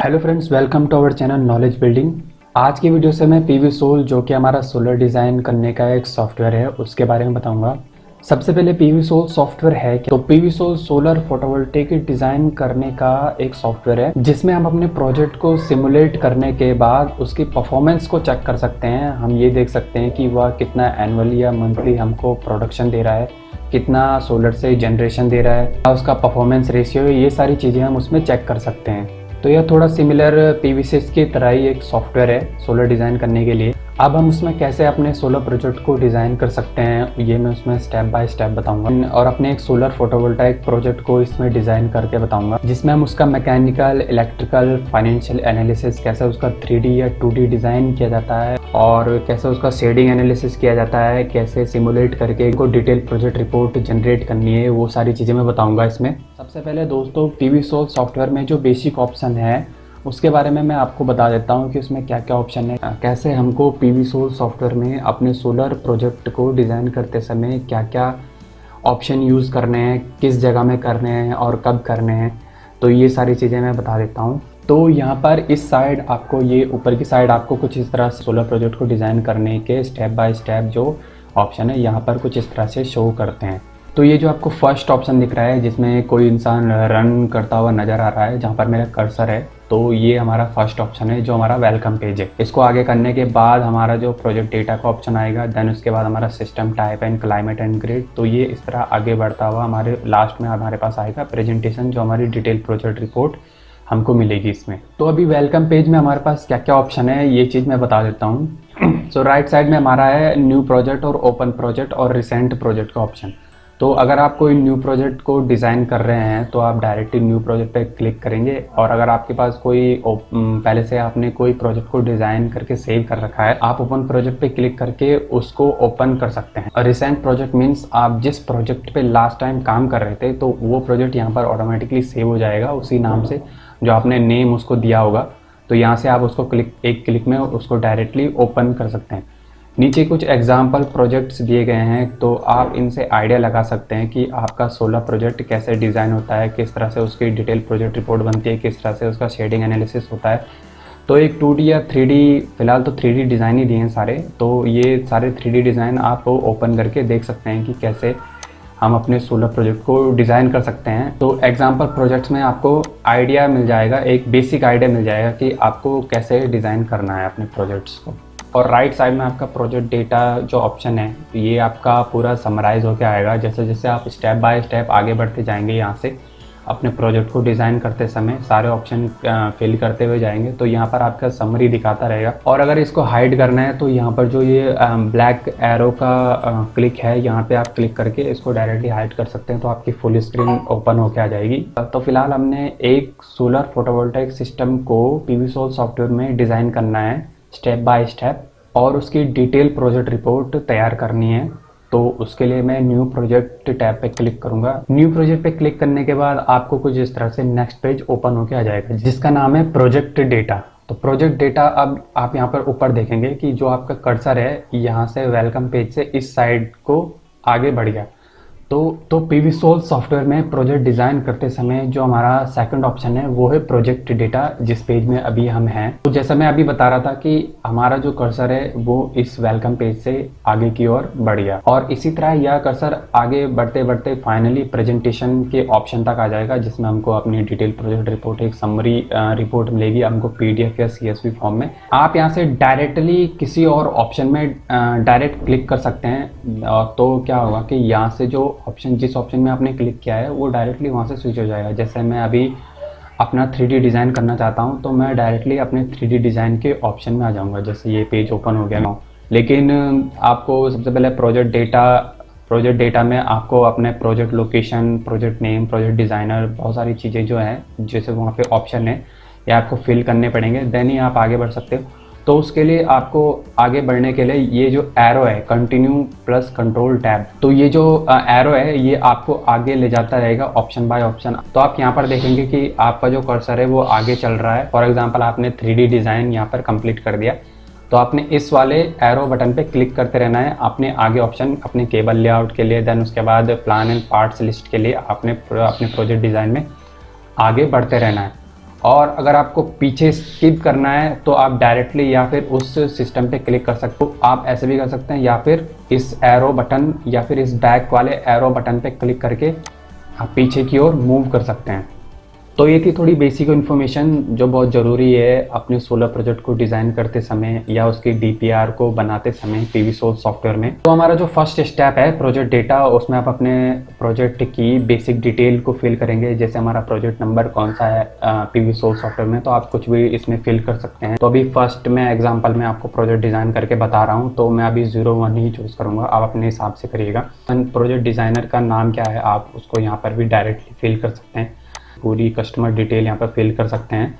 Hello friends, welcome to our channel knowledge building. आज की video से मैं पीवी सोल जो कि हमारा सोलर डिज़ाइन करने का एक सॉफ्टवेयर है उसके बारे में बताऊंगा। सबसे पहले पीवी सोल सॉफ्टवेयर है तो PV Sol solar photovoltaic design करने का एक सॉफ्टवेयर है जिसमें हम अपने प्रोजेक्ट को सिमुलेट करने के बाद उसकी परफॉर्मेंस को चेक कर सकते हैं। हम ये देख सकते हैं कि वह कितना एनुअली या मंथली हमको प्रोडक्शन दे रहा है, कितना सोलर से जनरेशन दे रहा है, उसका परफॉर्मेंस रेशियो, ये सारी चीज़ें हम उसमें चेक कर सकते हैं। तो यह थोड़ा सिमिलर पीवीसीएस की तरह ही एक सॉफ्टवेयर है सोलर डिज़ाइन करने के लिए। अब हम उसमें कैसे अपने सोलर प्रोजेक्ट को डिज़ाइन कर सकते हैं ये मैं उसमें स्टेप बाय स्टेप बताऊंगा और अपने एक सोलर फोटोवोल्टाइक प्रोजेक्ट को इसमें डिज़ाइन करके बताऊंगा, जिसमें हम उसका मैकेनिकल, इलेक्ट्रिकल, फाइनेंशियल एनालिसिस, कैसे उसका 3D या 2D डिज़ाइन किया जाता है और कैसे उसका शेडिंग एनालिसिस किया जाता है, कैसे सिमुलेट करके इनको डिटेल प्रोजेक्ट रिपोर्ट जनरेट करनी है, वो सारी चीज़ें मैं बताऊँगा इसमें। सबसे पहले दोस्तों, पीवी सोल सॉफ्टवेयर में जो बेसिक ऑप्शन है उसके बारे में मैं आपको बता देता हूँ कि उसमें क्या क्या ऑप्शन है, कैसे हमको पीवी सोल सॉफ्टवेयर में अपने सोलर प्रोजेक्ट को डिज़ाइन करते समय क्या क्या ऑप्शन यूज़ करने हैं, किस जगह में करने हैं और कब करने हैं। तो ये सारी चीज़ें मैं बता देता हूँ। तो यहाँ पर इस साइड आपको, ये ऊपर की साइड आपको कुछ इस तरह से सोलर प्रोजेक्ट को डिज़ाइन करने के स्टेप बाय स्टेप जो ऑप्शन है यहाँ पर कुछ इस तरह से शो करते हैं। तो ये जो आपको फर्स्ट ऑप्शन दिख रहा है जिसमें कोई इंसान रन करता हुआ नज़र आ रहा है, जहाँ पर मेरा कर्सर है, तो ये हमारा फर्स्ट ऑप्शन है जो हमारा वेलकम पेज है। इसको आगे करने के बाद हमारा जो प्रोजेक्ट डेटा का ऑप्शन आएगा, देन उसके बाद हमारा system type and climate and grid. तो ये इस तरह आगे बढ़ता हुआ हमारे लास्ट में हमारे पास आएगा प्रेजेंटेशन, जो हमारी डिटेल प्रोजेक्ट रिपोर्ट हमको मिलेगी इसमें। तो अभी वेलकम पेज में हमारे पास क्या क्या ऑप्शन है ये चीज़ मैं बता देता हूँ। सो राइट साइड में हमारा है न्यू प्रोजेक्ट और ओपन प्रोजेक्ट और रिसेंट प्रोजेक्ट का ऑप्शन। तो अगर आप कोई न्यू प्रोजेक्ट को डिज़ाइन कर रहे हैं तो आप डायरेक्टली न्यू प्रोजेक्ट पे क्लिक करेंगे, और अगर आपके पास कोई पहले से आपने कोई प्रोजेक्ट को डिज़ाइन करके सेव कर रखा है, आप ओपन प्रोजेक्ट पे क्लिक करके उसको ओपन कर सकते हैं। और रिसेंट प्रोजेक्ट मीन्स आप जिस प्रोजेक्ट पे लास्ट टाइम काम कर रहे थे तो वो प्रोजेक्ट यहाँ पर ऑटोमेटिकली सेव हो जाएगा उसी नाम से जो आपने नेम उसको दिया होगा। तो यहाँ से आप उसको एक क्लिक में उसको डायरेक्टली ओपन कर सकते हैं। नीचे कुछ एग्जाम्पल प्रोजेक्ट्स दिए गए हैं, तो आप इनसे आइडिया लगा सकते हैं कि आपका सोलर प्रोजेक्ट कैसे डिज़ाइन होता है, किस तरह से उसकी डिटेल प्रोजेक्ट रिपोर्ट बनती है, किस तरह से उसका शेडिंग एनालिसिस होता है। तो एक 2D या 3D, फिलहाल तो 3D डिज़ाइन ही दिए हैं सारे, तो ये सारे 3D डिज़ाइन आप ओपन करके देख सकते हैं कि कैसे हम अपने सोलर प्रोजेक्ट को डिज़ाइन कर सकते हैं। तो एग्जाम्पल प्रोजेक्ट्स में आपको आइडिया मिल जाएगा, एक बेसिक आइडिया मिल जाएगा कि आपको कैसे डिज़ाइन करना है अपने प्रोजेक्ट्स को। और राइट साइड में आपका प्रोजेक्ट डेटा जो ऑप्शन है, ये आपका पूरा समराइज़ होकर आएगा। जैसे जैसे आप स्टेप बाय स्टेप आगे बढ़ते जाएंगे यहाँ से अपने प्रोजेक्ट को डिज़ाइन करते समय सारे ऑप्शन फिल करते हुए जाएंगे, तो यहाँ पर आपका समरी दिखाता रहेगा। और अगर इसको हाइड करना है तो यहाँ पर जो ये ब्लैक एरो का क्लिक है, यहाँ पे आप क्लिक करके इसको डायरेक्टली हाइड कर सकते हैं, तो आपकी फुल स्क्रीन ओपन होकर आ जाएगी। तो फिलहाल हमने एक सोलर फोटोवोल्टाइक सिस्टम को पीवी सोल सॉफ्टवेयर में डिज़ाइन करना है स्टेप बाय स्टेप, और उसकी डिटेल प्रोजेक्ट रिपोर्ट तैयार करनी है। तो उसके लिए मैं न्यू प्रोजेक्ट टैब पे क्लिक करूंगा। न्यू प्रोजेक्ट पे क्लिक करने के बाद आपको कुछ इस तरह से नेक्स्ट पेज ओपन होके आ जाएगा जिसका नाम है प्रोजेक्ट डेटा। तो प्रोजेक्ट डेटा, अब आप यहाँ पर ऊपर देखेंगे कि जो आपका कर्सर है यहाँ से वेलकम पेज से इस साइड को आगे बढ़ गया। तो पीवी सोल सॉफ्टवेयर में प्रोजेक्ट डिज़ाइन करते समय जो हमारा सेकंड ऑप्शन है वो है प्रोजेक्ट डेटा, जिस पेज में अभी हम हैं। तो जैसा मैं अभी बता रहा था कि हमारा जो कर्सर है वो इस वेलकम पेज से आगे की ओर बढ़ गया, और इसी तरह यह कर्सर आगे बढ़ते बढ़ते फाइनली प्रेजेंटेशन के ऑप्शन तक आ जाएगा, जिसमें हमको अपनी डिटेल प्रोजेक्ट रिपोर्ट, एक समरी रिपोर्ट मिलेगी हमको PDF या CSV फॉर्म में। आप यहाँ से डायरेक्टली किसी और ऑप्शन में डायरेक्ट क्लिक कर सकते हैं। तो क्या होगा कि यहाँ से जो ऑप्शन, जिस ऑप्शन में आपने क्लिक किया है वो डायरेक्टली वहाँ से स्विच हो जाएगा। जैसे मैं अभी अपना 3D डिज़ाइन करना चाहता हूँ तो मैं डायरेक्टली अपने 3D डिज़ाइन के ऑप्शन में आ जाऊँगा। जैसे ये पेज ओपन हो गया, लेकिन आपको सबसे पहले प्रोजेक्ट डेटा में आपको अपने project location, project name, project designer, बहुत सारी चीज़ें जो हैं जैसे वहाँ पे ऑप्शन है ये आपको फिल करने पड़ेंगे, देन ही आप आगे बढ़ सकते हो। तो उसके लिए आपको आगे बढ़ने के लिए ये जो एरो है कंटिन्यू प्लस कंट्रोल टैब, तो ये जो एरो है ये आपको आगे ले जाता रहेगा ऑप्शन बाय ऑप्शन। तो आप यहाँ पर देखेंगे कि आपका जो कर्सर है वो आगे चल रहा है। फॉर एग्जांपल आपने 3D डिज़ाइन यहाँ पर कंप्लीट कर दिया, तो आपने इस वाले एरो बटन पे क्लिक करते रहना है अपने आगे ऑप्शन, अपने केबल लेआउट के लिए, देन उसके बाद प्लान एंड पार्ट्स लिस्ट के लिए आपने अपने प्रोजेक्ट डिज़ाइन में आगे बढ़ते रहना है। और अगर आपको पीछे स्किप करना है तो आप डायरेक्टली या फिर उस सिस्टम पे क्लिक कर सकते हो। आप ऐसे भी कर सकते हैं या फिर इस एरो बटन या फिर इस बैक वाले एरो बटन पे क्लिक करके आप पीछे की ओर मूव कर सकते हैं। तो ये थी थोड़ी बेसिक इन्फॉर्मेशन जो बहुत ज़रूरी है अपने सोलर प्रोजेक्ट को डिज़ाइन करते समय या उसकी डीपीआर को बनाते समय पीवी सोल सॉफ्टवेयर में। तो हमारा जो फर्स्ट स्टेप है प्रोजेक्ट डेटा, उसमें आप अपने प्रोजेक्ट की बेसिक डिटेल को फिल करेंगे। जैसे हमारा प्रोजेक्ट नंबर कौन सा है पीवी सोल सॉफ्टवेयर में, तो आप कुछ भी इसमें फिल कर सकते हैं। तो अभी फर्स्ट में एग्जाम्पल में आपको प्रोजेक्ट डिज़ाइन करके बता रहा हूँ, तो मैं अभी 01 ही चूज़ करूँगा, आप अपने हिसाब से करिएगा। प्रोजेक्ट डिज़ाइनर का नाम क्या है आप उसको यहाँ पर भी डायरेक्टली फिल कर सकते हैं। पूरी कस्टमर डिटेल यहाँ पर फिल कर सकते हैं।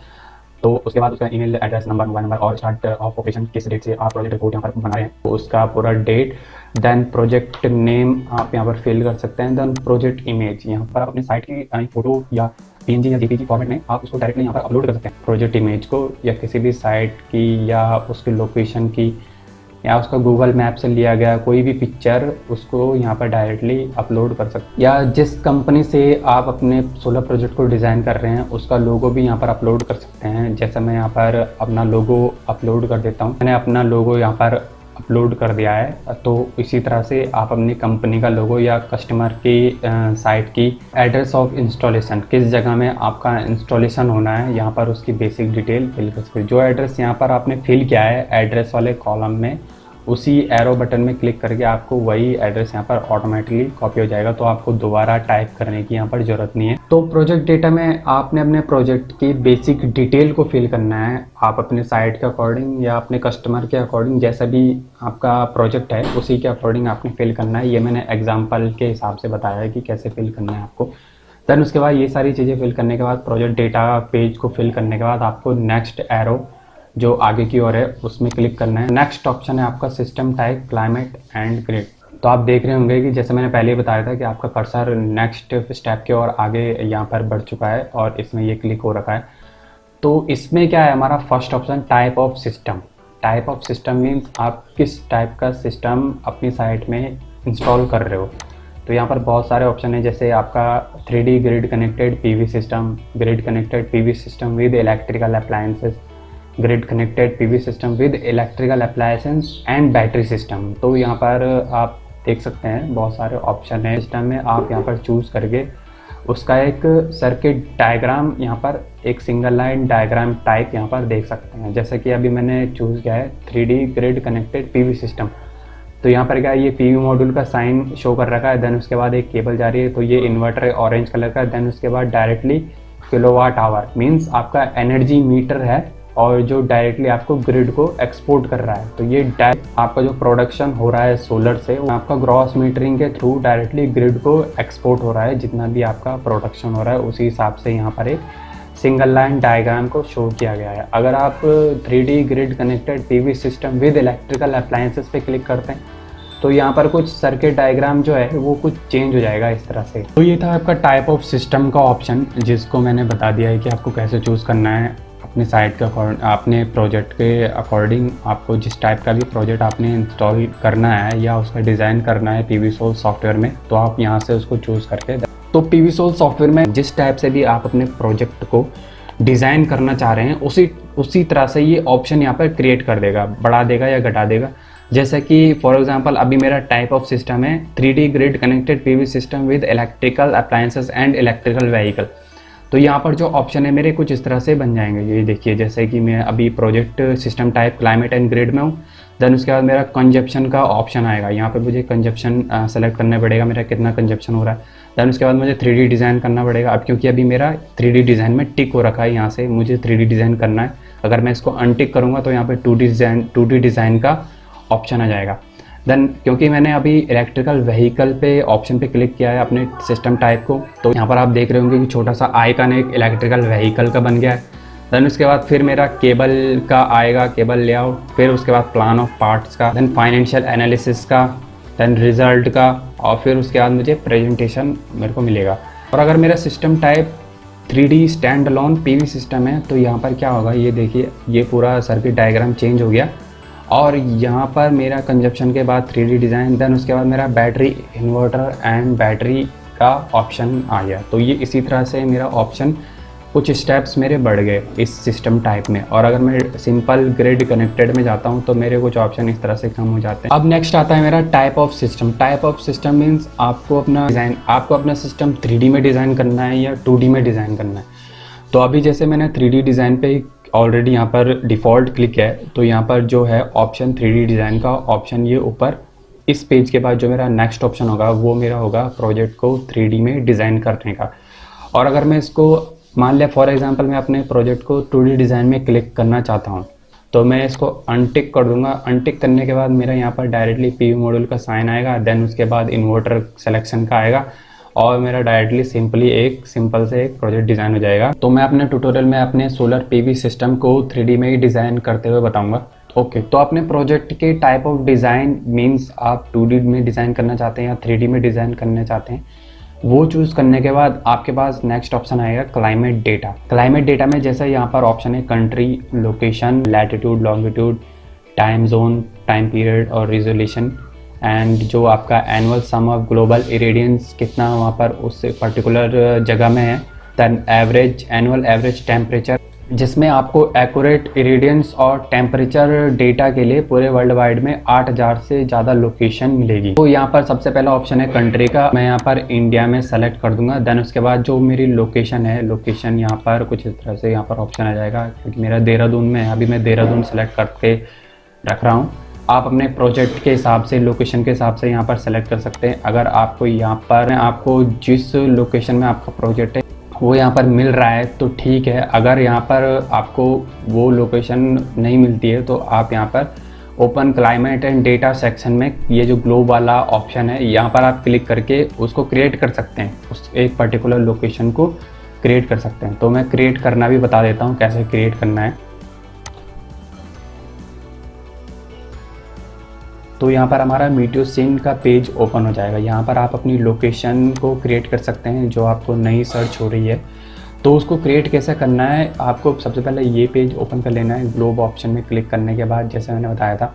तो उसके बाद उसका email address, number, mobile number और स्टार्ट ऑफ ऑपरेशन किस डेट से आप प्रोजेक्ट रिपोर्ट यहाँ पर बना रहे हैं तो उसका पूरा डेट। देन प्रोजेक्ट नेम आप यहाँ पर फिल कर सकते हैं। देन प्रोजेक्ट इमेज, यहाँ पर अपने साइट की फोटो या PNG या JPG फॉर्मेट में आप उसको डायरेक्टली यहाँ पर अपलोड कर सकते हैं प्रोजेक्ट इमेज को, या किसी भी साइट की या उसकी लोकेशन की या उसका गूगल मैप से लिया गया कोई भी पिक्चर उसको यहाँ पर डायरेक्टली अपलोड कर सकते हैं। या जिस कंपनी से आप अपने सोलर प्रोजेक्ट को डिज़ाइन कर रहे हैं उसका लोगो भी यहाँ पर अपलोड कर सकते हैं। जैसे मैं यहाँ पर अपना लोगो अपलोड कर देता हूँ, मैंने अपना लोगो यहाँ पर अपलोड कर दिया है। तो इसी तरह से आप अपनी कंपनी का लोगो या कस्टमर की साइट की एड्रेस ऑफ इंस्टॉलेशन, किस जगह में आपका इंस्टॉलेशन होना है, यहाँ पर उसकी बेसिक डिटेल फिल कर सकते हैं। जो एड्रेस यहाँ पर आपने फिल किया है एड्रेस वाले कॉलम में, उसी एरो बटन में क्लिक करके आपको वही एड्रेस यहाँ पर ऑटोमेटिकली कॉपी हो जाएगा। तो आपको दोबारा टाइप करने की यहाँ पर ज़रूरत नहीं है। तो प्रोजेक्ट डेटा में आपने अपने प्रोजेक्ट की बेसिक डिटेल को फिल करना है। आप अपने साइट के अकॉर्डिंग या अपने कस्टमर के अकॉर्डिंग, जैसा भी आपका प्रोजेक्ट है उसी के अकॉर्डिंग आपने फिल करना है। ये मैंने एग्जाम्पल के हिसाब से बताया है कि कैसे फिल करना है आपको। देन उसके बाद ये सारी चीज़ें फिल करने के बाद, प्रोजेक्ट डेटा पेज को फिल करने के बाद आपको नेक्स्ट एरो जो आगे की ओर है उसमें क्लिक करना है। नेक्स्ट ऑप्शन है आपका system type, climate and grid. तो आप देख रहे होंगे कि जैसे मैंने पहले ही बताया था कि आपका कर्सर नेक्स्ट स्टेप की ओर आगे यहाँ पर बढ़ चुका है और इसमें ये क्लिक हो रखा है। तो इसमें क्या है हमारा first option type of system. Type of system means आप किस टाइप का सिस्टम अपनी साइट में इंस्टॉल कर रहे हो। तो यहाँ पर बहुत सारे ऑप्शन है, जैसे आपका 3D grid connected PV system, grid connected PV system with electrical appliances, grid connected PV system with electrical appliances and battery system. तो यहाँ पर आप देख सकते हैं बहुत सारे ऑप्शन है सिस्टम में। आप यहाँ पर चूज़ करके उसका एक सर्किट डायग्राम, यहाँ पर एक सिंगल लाइन डायग्राम टाइप यहाँ पर देख सकते हैं। जैसे कि अभी मैंने चूज़ किया है 3D grid connected PV system. तो यहाँ पर क्या है, ये PV मॉड्यूल का साइन शो कर रखा है। देन उसके बाद एक केबल जा रही है, तो ये इन्वर्टर ऑरेंज कलर का। देन उसके बाद डायरेक्टली किलोवाट आवर मीन्स आपका एनर्जी मीटर है और जो डायरेक्टली आपको ग्रिड को एक्सपोर्ट कर रहा है। तो ये डायरेक्ट आपका जो प्रोडक्शन हो रहा है सोलर से, वो आपका ग्रॉस मीटरिंग के थ्रू डायरेक्टली ग्रिड को एक्सपोर्ट हो रहा है। जितना भी आपका प्रोडक्शन हो रहा है उसी हिसाब से यहाँ पर एक सिंगल लाइन डायग्राम को शो किया गया है। अगर आप 3D grid connected PV system with electrical appliances पे क्लिक करते हैं तो यहाँ पर कुछ सर्किट डायग्राम जो है वो कुछ चेंज हो जाएगा इस तरह से। तो ये था आपका टाइप ऑफ सिस्टम का ऑप्शन, जिसको मैंने बता दिया है कि आपको कैसे चूज़ करना है अपने साइट के अकॉर्डिंग, अपने प्रोजेक्ट के अकॉर्डिंग। आपको जिस टाइप का भी प्रोजेक्ट आपने इंस्टॉल करना है या उसका डिज़ाइन करना है PV सोल सॉफ्टवेयर में, तो आप यहाँ से उसको चूज़ करके। तो PV सोल सॉफ्टवेयर में जिस टाइप से भी आप अपने प्रोजेक्ट को डिज़ाइन करना चाह रहे हैं उसी तरह से ये ऑप्शन यहाँ पर क्रिएट कर देगा, बढ़ा देगा या घटा देगा। जैसे कि फॉर एग्जांपल अभी मेरा टाइप ऑफ सिस्टम है 3D grid connected PV system with electrical appliances and electrical vehicle. तो यहाँ पर जो ऑप्शन है मेरे कुछ इस तरह से बन जाएंगे। ये देखिए, जैसे कि मैं अभी project system type climate and grid में हूँ। देन उसके बाद मेरा कंजप्शन का ऑप्शन आएगा, यहाँ पर मुझे कंजप्शन सेलेक्ट करना पड़ेगा, मेरा कितना कंजप्शन हो रहा है। देन उसके बाद मुझे 3D डिज़ाइन करना पड़ेगा। अब क्योंकि अभी मेरा 3D डिज़ाइन में टिक हो रखा है, यहाँ से मुझे 3D डिज़ाइन करना है। अगर मैं इसको अनटिक करूँगा तो यहाँ पर 2D डिज़ाइन का ऑप्शन आ जाएगा। देन क्योंकि मैंने अभी इलेक्ट्रिकल व्हीकल पे ऑप्शन पे क्लिक किया है अपने सिस्टम टाइप को, तो यहाँ पर आप देख रहे होंगे कि छोटा सा आइकन एक इलेक्ट्रिकल व्हीकल का बन गया है। देन उसके बाद फिर मेरा केबल का आएगा, केबल लेआउट, फिर उसके बाद प्लान ऑफ पार्ट्स का, देन फाइनेंशियल एनालिसिस का, देन रिजल्ट का, और फिर उसके बाद मुझे प्रेजेंटेशन मेरे को मिलेगा। और अगर मेरा system type 3D stand alone PV system है तो यहाँ पर क्या होगा, ये देखिए, ये पूरा सर्किट डायग्राम चेंज हो गया और यहाँ पर मेरा कंजप्शन के बाद 3D डिज़ाइन, देन उसके बाद मेरा बैटरी, इन्वर्टर एंड बैटरी का ऑप्शन आ गया। तो ये इसी तरह से मेरा ऑप्शन कुछ स्टेप्स मेरे बढ़ गए इस सिस्टम टाइप में। और अगर मैं सिंपल ग्रिड कनेक्टेड में जाता हूँ तो मेरे कुछ ऑप्शन इस तरह से कम हो जाते हैं। अब नेक्स्ट आता है मेरा type of system. Type of system means आपको अपना सिस्टम 3D में डिज़ाइन करना है या 2D में डिज़ाइन करना है। तो अभी जैसे मैंने 3D डिज़ाइन पे ऑलरेडी यहाँ पर डिफ़ॉल्ट क्लिक है, तो यहाँ पर जो है ऑप्शन 3D डिज़ाइन का ऑप्शन ये ऊपर इस पेज के बाद जो मेरा नेक्स्ट ऑप्शन होगा वो मेरा होगा प्रोजेक्ट को 3D में डिज़ाइन करने का। और अगर मैं इसको मान लिया फॉर एग्जांपल मैं अपने प्रोजेक्ट को 2D डिज़ाइन में क्लिक करना चाहता हूँ, तो मैं इसको अनटिक कर दूंगा। अनटिक करने के बाद मेरा यहाँ पर डायरेक्टली PV मॉड्यूल का साइन आएगा, देन उसके बाद इन्वर्टर सिलेक्शन का आएगा और मेरा डायरेक्टली सिंपल से एक प्रोजेक्ट डिज़ाइन हो जाएगा। तो मैं अपने ट्यूटोरियल में अपने सोलर PV सिस्टम को 3D में ही डिज़ाइन करते हुए बताऊँगा। ओके, तो अपने प्रोजेक्ट के टाइप ऑफ डिज़ाइन मीन्स आप 2D में डिज़ाइन करना चाहते हैं या 3D में डिज़ाइन करना चाहते हैं, वो चूज़ करने के बाद आपके पास नेक्स्ट ऑप्शन आएगा क्लाइमेट डेटा। क्लाइमेट डेटा में जैसे यहाँ पर ऑप्शन है country, location, latitude, longitude, time zone, time period और रिजोल्यूशन, एंड जो आपका annual sum of global irradiance कितना वहाँ पर उस पर्टिकुलर जगह में है, दैन एनुअल एवरेज टेम्परेचर, जिसमें आपको एक्यूरेट इरेडियंस और टेम्परेचर डेटा के लिए पूरे वर्ल्ड वाइड में 8000 से ज़्यादा लोकेशन मिलेगी। तो यहाँ पर सबसे पहला ऑप्शन है कंट्री का, मैं यहाँ पर इंडिया में सेलेक्ट कर दूंगा। देन उसके बाद जो मेरी लोकेशन है, लोकेशन यहाँ पर कुछ इस तरह से यहाँ पर ऑप्शन आ जाएगा, क्योंकि मेरा देहरादून में है, अभी मैं देहरादून सेलेक्ट करके रख रहा हूँ। आप अपने प्रोजेक्ट के हिसाब से, लोकेशन के हिसाब से यहाँ पर सेलेक्ट कर सकते हैं। अगर आपको यहाँ पर आपको जिस लोकेशन में आपका प्रोजेक्ट है वो यहाँ पर मिल रहा है तो ठीक है। अगर यहाँ पर आपको वो लोकेशन नहीं मिलती है तो आप यहाँ पर open climate and data section में ये जो ग्लोब वाला ऑप्शन है यहाँ पर आप क्लिक करके उसको क्रिएट कर सकते हैं, उस एक पर्टिकुलर लोकेशन को क्रिएट कर सकते हैं। तो मैं क्रिएट करना भी बता देता हूँ कैसे क्रिएट करना है। तो यहाँ पर हमारा मीटियो सीन का पेज ओपन हो जाएगा। यहाँ पर आप अपनी लोकेशन को क्रिएट कर सकते हैं जो आपको नई सर्च हो रही है। तो उसको क्रिएट कैसे करना है, आपको सबसे पहले ये पेज ओपन कर लेना है। ग्लोब ऑप्शन में क्लिक करने के बाद जैसे मैंने बताया था,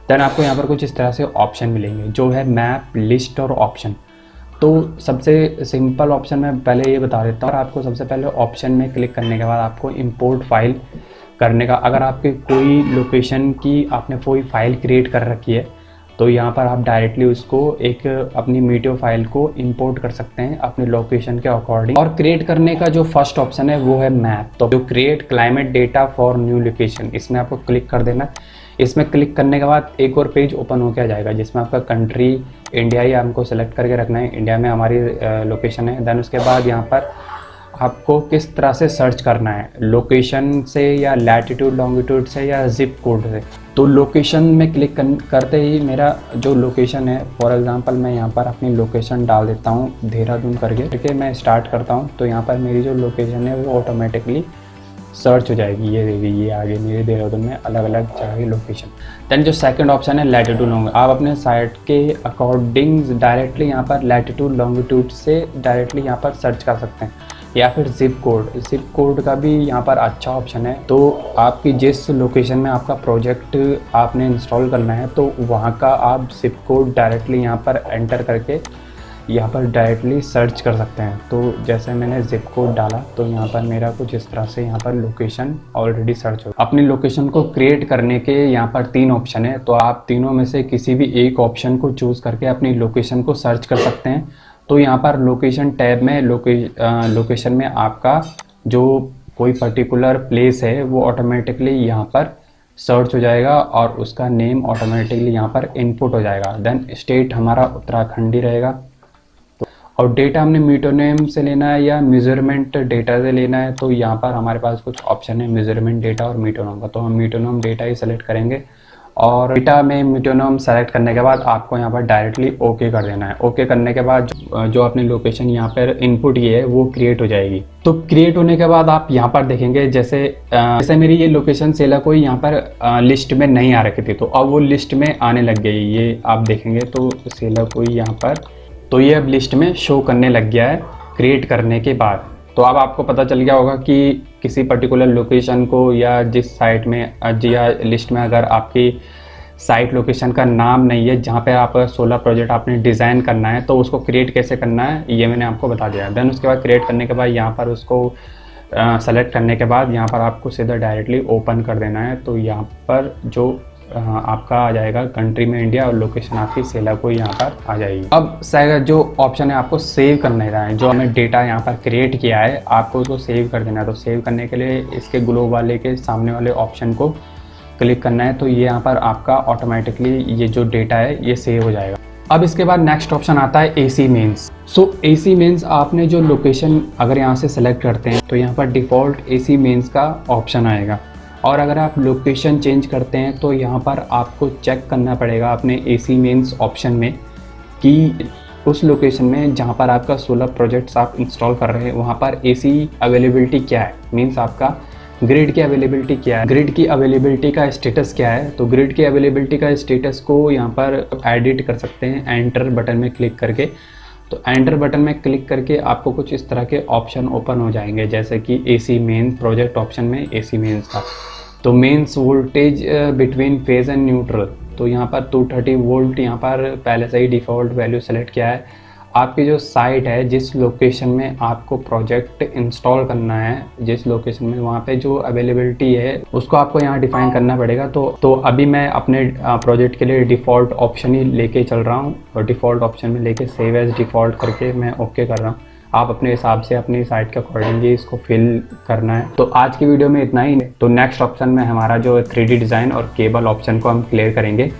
देन आपको यहाँ पर कुछ इस तरह से ऑप्शन मिलेंगे जो है मैप, लिस्ट और ऑप्शन। तो सबसे सिंपल ऑप्शन मैं पहले ये बता देता हूँ। और आपको सबसे पहले ऑप्शन में क्लिक करने के बाद आपको इंपोर्ट फाइल करने का, अगर आपके कोई लोकेशन की आपने कोई फाइल क्रिएट कर रखी है तो यहाँ पर आप डायरेक्टली उसको एक अपनी मीटियो फाइल को इंपोर्ट कर सकते हैं अपने लोकेशन के अकॉर्डिंग। और क्रिएट करने का जो फर्स्ट ऑप्शन है वो है मैप। तो जो create climate data for new location, इसमें आपको क्लिक कर देना। इसमें क्लिक करने के बाद एक और पेज ओपन होकर आ जाएगा जिसमें आपका कंट्री इंडिया ही हमको सेलेक्ट करके रखना है, इंडिया में हमारी लोकेशन है। देन उसके बाद यहाँ पर आपको किस तरह से सर्च करना है, लोकेशन से या लैटिट्यूड लॉन्गिट्यूड से या जिप कोड से। तो लोकेशन में क्लिक करते ही मेरा जो लोकेशन है, फॉर एग्जांपल मैं यहाँ पर अपनी लोकेशन डाल देता हूँ देहरादून करके, ठीक है। मैं स्टार्ट करता हूँ तो यहाँ पर मेरी जो लोकेशन है वो ऑटोमेटिकली सर्च हो जाएगी। ये देखिए, ये आगे मेरे देहरादून में अलग अलग जगह की लोकेशन। देन जो सेकंड ऑप्शन है लैटिट्यूड लॉन्गिट्यूड, आप अपने साइट के अकॉर्डिंग डायरेक्टली यहाँ पर लैटिट्यूड लॉन्गिट्यूड से डायरेक्टली यहाँ पर सर्च कर सकते हैं, या फिर जिप कोड का भी यहाँ पर अच्छा ऑप्शन है। तो आपकी जिस लोकेशन में आपका प्रोजेक्ट आपने इंस्टॉल करना है तो वहाँ का आप जिप कोड डायरेक्टली यहाँ पर एंटर करके यहाँ पर डायरेक्टली सर्च कर सकते हैं। तो जैसे मैंने जिप कोड डाला तो यहाँ पर मेरा कुछ इस तरह से यहाँ पर लोकेशन ऑलरेडी सर्च हो। अपनी लोकेशन को क्रिएट करने के यहाँ पर 3 ऑप्शन है, तो आप तीनों में से किसी भी एक ऑप्शन को चूज़ करके अपनी लोकेशन को सर्च कर सकते हैं। तो यहाँ पर लोकेशन टैब में लोकेशन में आपका जो कोई पर्टिकुलर प्लेस है वो ऑटोमेटिकली यहाँ पर सर्च हो जाएगा और उसका नेम ऑटोमेटिकली यहाँ पर इनपुट हो जाएगा। देन स्टेट हमारा उत्तराखंड ही रहेगा। और डेटा हमने मीटोनेम से लेना है या मेजरमेंट डेटा से लेना है, तो यहाँ पर हमारे पास कुछ ऑप्शन है मेजरमेंट डेटा और मीटोनोम का। तो हम मीटोनोम डेटा ही सेलेक्ट करेंगे और डेटा में मीटोनोम सेलेक्ट करने के बाद आपको यहाँ पर डायरेक्टली ओके कर देना है। ओके करने के बाद जो अपनी लोकेशन यहाँ पर इनपुट की है वो क्रिएट हो जाएगी। तो क्रिएट होने के बाद आप यहाँ पर देखेंगे जैसे मेरी ये लोकेशन सेला कोई यहाँ पर लिस्ट में नहीं आ रखी थी, तो अब वो लिस्ट में आने लग गई। ये आप देखेंगे तो सेला कोई यहाँ पर, तो ये अब लिस्ट में शो करने लग गया है क्रिएट करने के बाद। तो अब आपको पता चल गया होगा कि किसी पर्टिकुलर लोकेशन को या जिस साइट में या लिस्ट में अगर आपकी साइट लोकेशन का नाम नहीं है जहाँ पे आप सोलर प्रोजेक्ट आपने डिज़ाइन करना है तो उसको क्रिएट कैसे करना है ये मैंने आपको बता दिया। देन उसके बाद क्रिएट करने के बाद यहाँ पर उसको सेलेक्ट करने के बाद यहाँ पर आपको सीधा डायरेक्टली ओपन कर देना है। तो यहाँ पर जो आपका आ जाएगा कंट्री में इंडिया और लोकेशन आपकी सेलाकुई यहाँ पर आ जाएगी। अब जो ऑप्शन है आपको सेव करने का है, जो हमने डेटा यहाँ पर क्रिएट किया है आपको उसको सेव कर देना है। तो सेव करने के लिए इसके ग्लोब वाले के सामने वाले ऑप्शन को क्लिक करना है। तो ये यहाँ पर आपका ऑटोमेटिकली ये जो डेटा है ये सेव हो जाएगा। अब इसके बाद नेक्स्ट ऑप्शन आता है AC मेंस। सो AC मेंस आपने जो लोकेशन अगर यहाँ से सेलेक्ट करते हैं तो यहाँ पर डिफ़ॉल्ट AC मेंस का ऑप्शन आएगा, और अगर आप लोकेशन चेंज करते हैं तो यहाँ पर आपको चेक करना पड़ेगा अपने AC मेंस ऑप्शन में कि उस लोकेशन में जहाँ पर आपका सोलर प्रोजेक्ट्स आप इंस्टॉल कर रहे हैं वहाँ पर AC अवेलेबिलिटी क्या है, मीन्स आपका ग्रिड की अवेलेबिलिटी क्या है, ग्रिड की अवेलेबिलिटी का स्टेटस क्या है। तो ग्रिड की अवेलेबिलिटी का स्टेटस को यहाँ पर एडिट कर सकते हैं एंटर बटन में क्लिक करके। तो एंटर बटन में क्लिक करके आपको कुछ इस तरह के ऑप्शन ओपन हो जाएंगे, जैसे कि AC मेन प्रोजेक्ट ऑप्शन में AC मेंस का। तो mains voltage between phase and neutral, तो यहाँ पर 230 वोल्ट यहाँ पर पहले से ही डिफ़ॉल्ट वैल्यू सेलेक्ट किया है। आपकी जो साइट है जिस लोकेशन में आपको प्रोजेक्ट इंस्टॉल करना है, जिस लोकेशन में वहाँ पे जो अवेलेबिलिटी है उसको आपको यहाँ डिफाइन करना पड़ेगा। तो अभी मैं अपने प्रोजेक्ट के लिए डिफ़ॉल्ट ऑप्शन ही लेके चल रहा हूँ, और डिफ़ॉल्ट ऑप्शन में लेके सेव एज डिफ़ॉल्ट करके मैं ओके कर रहा हूँ। आप अपने हिसाब से अपनी साइट के अकॉर्डिंगली इसको फिल करना है। तो आज की वीडियो में इतना ही। तो नेक्स्ट ऑप्शन में हमारा जो 3D डिज़ाइन और केबल ऑप्शन को हम क्लियर करेंगे।